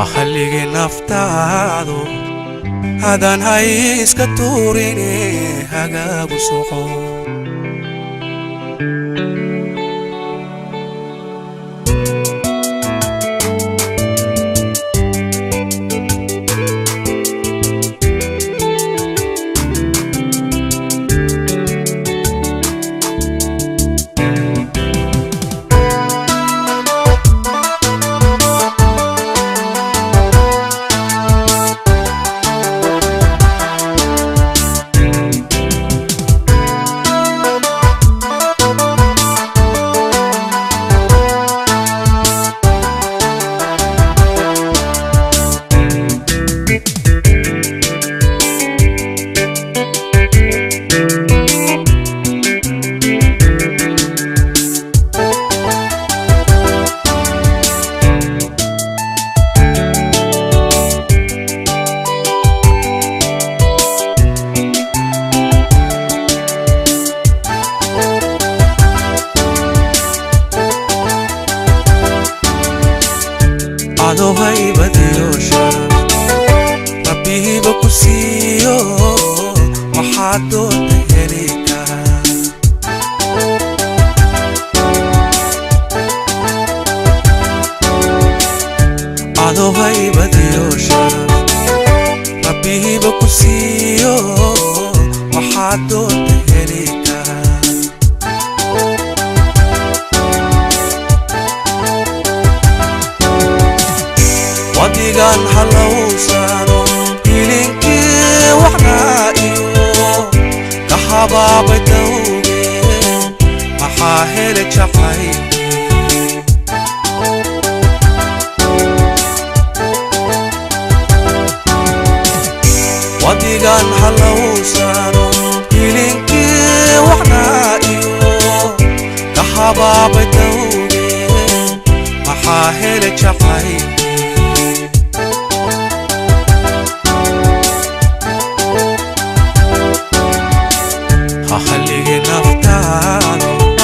خليك نفتعضو هذا هايس كتوريني هجاب سوحو Ado hay badiyo sharaf Rabbi bakusiyo Waxaado taheli kara Ado hay badiyo sharaf Rabbi bakusiyo Waxaado taheli kara wadigan halawsano ilinki waxnaayo kahabaabay dawge maxaa helay jacaylkii wadigan halawsano ilinki waxnaayo kahabaabay dawge maxaa helay jacaylkii خليك نفتعضو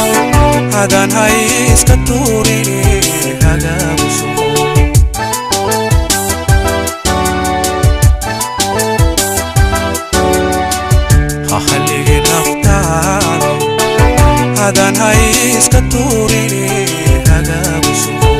هذا هايس كتوريني هجاب سوحو خليك نفتعضو هذا هايس كتوريني هجاب سوحو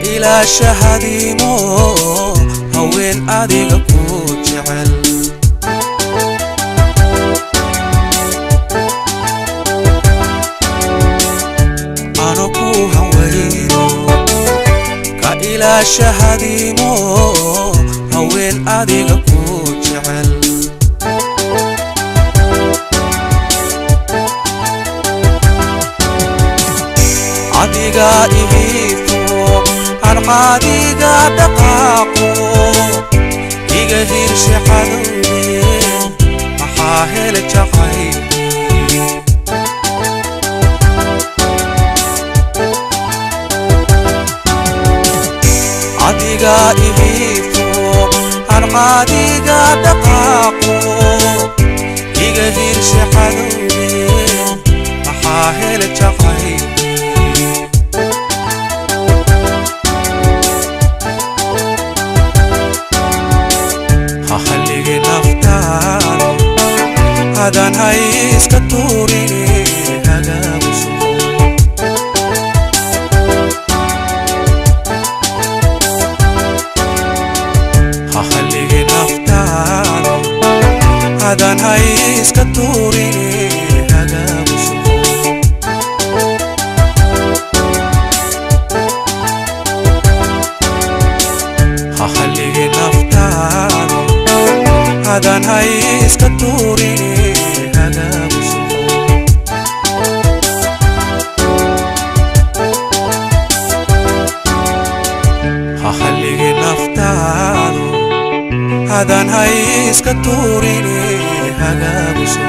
إلى شهدي مو هوين أديك كوجعل أنا كوها وينو كإلى شهدي مو هوين أديك كوجعل عديقا إهيفو أرقاديقا دقاقو إيقا هيرشي حدودي maxaa helay jacaylkii adiga ihiifo arqaadiga dhaqaaqo iga hirshe xadowde maxaa helay jacaylkii خليك نفتعضو هذا هايس كتوريني هجاب سوحو badan heeska tuurine hagaaguso hahalige naftaado badan heeska tuurine hagaaguso hahalige naftaado badan heeska tuurine hagaaguso